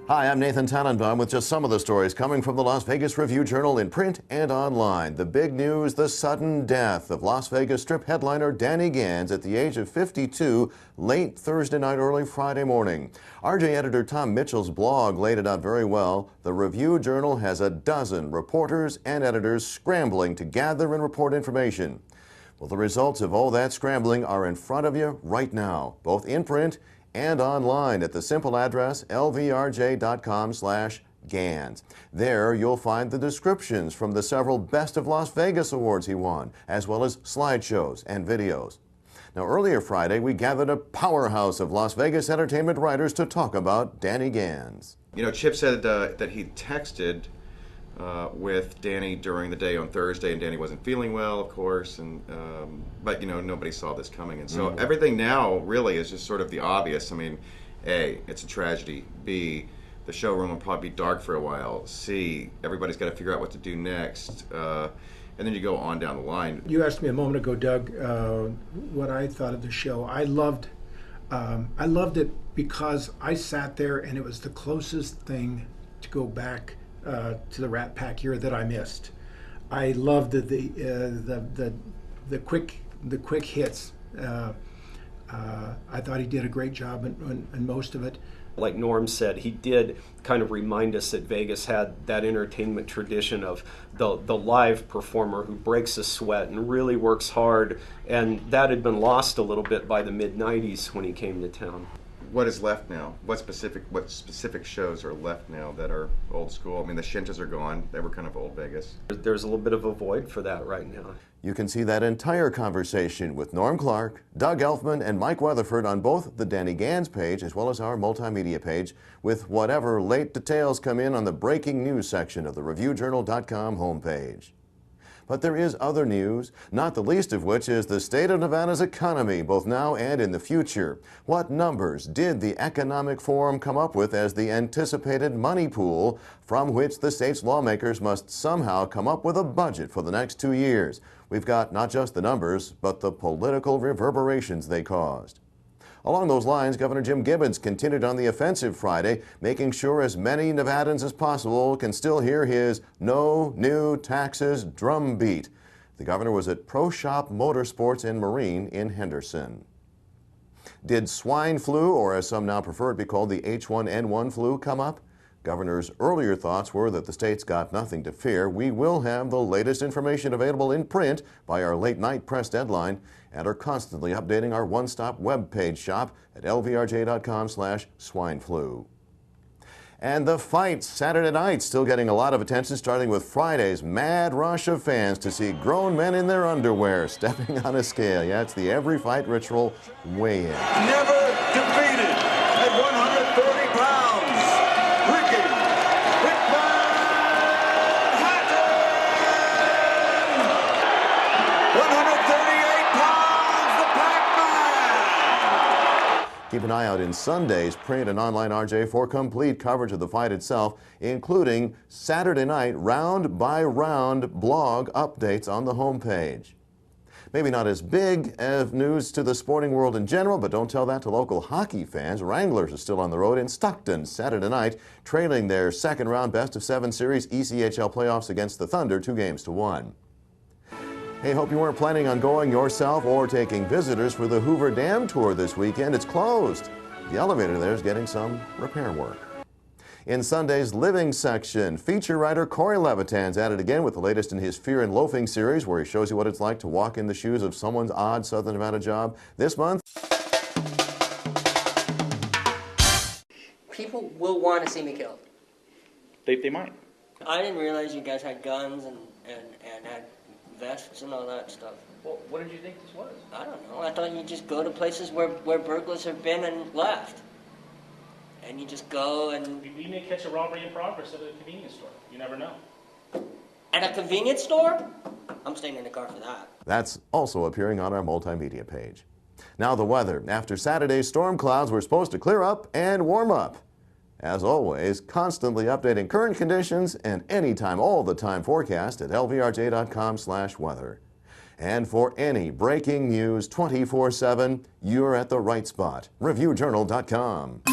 Hi, I'm Nathan Tannenbaum with just some of the stories coming from the Las Vegas Review-Journal in print and online. The big news, the sudden death of Las Vegas Strip headliner Danny Gans at the age of 52, late Thursday night, early Friday morning. RJ editor Tom Mitchell's blog laid it out very well. The Review-Journal has a dozen reporters and editors scrambling to gather and report information. Well, the results of all that scrambling are in front of you right now, both in print and online at the simple address lvrj.com/Gans. There you'll find the descriptions from the several Best of Las Vegas awards he won, as well as slideshows and videos. Now, earlier Friday, we gathered a powerhouse of Las Vegas entertainment writers to talk about Danny Gans. You know, Chip said that he texted with Danny during the day on Thursday, and Danny wasn't feeling well, of course, and but you know, nobody saw this coming, and so everything now really is just sort of the obvious. I mean, A, it's a tragedy. B, the showroom will probably be dark for a while. C, everybody's got to figure out what to do next, and then you go on down the line. You asked me a moment ago, Doug, what I thought of the show. I loved it because I sat there, and it was the closest thing to go back to the Rat Pack era that I missed. I loved the quick hits. I thought he did a great job in most of it. Like Norm said, he did kind of remind us that Vegas had that entertainment tradition of the live performer who breaks a sweat and really works hard, and that had been lost a little bit by the mid-90s when he came to town. What is left now? What specific shows are left now that are old school? I mean, the Shintas are gone. They were kind of old Vegas. There's a little bit of a void for that right now. You can see that entire conversation with Norm Clark, Doug Elfman, and Mike Weatherford on both the Danny Gans page as well as our multimedia page, with whatever late details come in on the breaking news section of the ReviewJournal.com homepage. But there is other news, not the least of which is the state of Nevada's economy, both now and in the future. What numbers did the Economic Forum come up with as the anticipated money pool from which the state's lawmakers must somehow come up with a budget for the next 2 years? We've got not just the numbers, but the political reverberations they caused. Along those lines, Governor Jim Gibbons continued on the offensive Friday, making sure as many Nevadans as possible can still hear his "no new taxes" drumbeat. The governor was at Pro Shop Motorsports and Marine in Henderson. Did swine flu, or as some now prefer to be called the H1N1 flu, come up? Governor's earlier thoughts were that the state's got nothing to fear. We will have the latest information available in print by our late-night press deadline and are constantly updating our one-stop web page shop at lvrj.com/swineflu. And the fight Saturday night still getting a lot of attention, starting with Friday's mad rush of fans to see grown men in their underwear stepping on a scale. Yeah, it's the Every Fight Ritual weigh-in. Never defeated at 130 pounds. Ricky Hickman Hatton! 138 pounds, the Pac-Man! Keep an eye out in Sunday's print and online, RJ, for complete coverage of the fight itself, including Saturday night round-by-round blog updates on the homepage. Maybe not as big of news to the sporting world in general, but don't tell that to local hockey fans. Wranglers are still on the road in Stockton Saturday night, trailing their second-round best-of-7 series ECHL playoffs against the Thunder 2-1. Hey, hope you weren't planning on going yourself or taking visitors for the Hoover Dam tour this weekend. It's closed. The elevator there is getting some repair work. In Sunday's Living section, feature writer Corey Levitan's at it again with the latest in his Fear and Loafing series, where he shows you what it's like to walk in the shoes of someone's odd Southern Nevada job. This month, people will want to see me killed. They might. I didn't realize you guys had guns and had vests and all that stuff. Well, what did you think this was? I don't know. I thought you'd just go to places where burglars have been and left. And you just go and... You may catch a robbery in progress at a convenience store. You never know. At a convenience store? I'm staying in the car for that. That's also appearing on our multimedia page. Now the weather. After Saturday's storm clouds were supposed to clear up and warm up. As always, constantly updating current conditions and anytime, all the time forecast at lvrj.com/weather. And for any breaking news 24/7, you're at the right spot. ReviewJournal.com.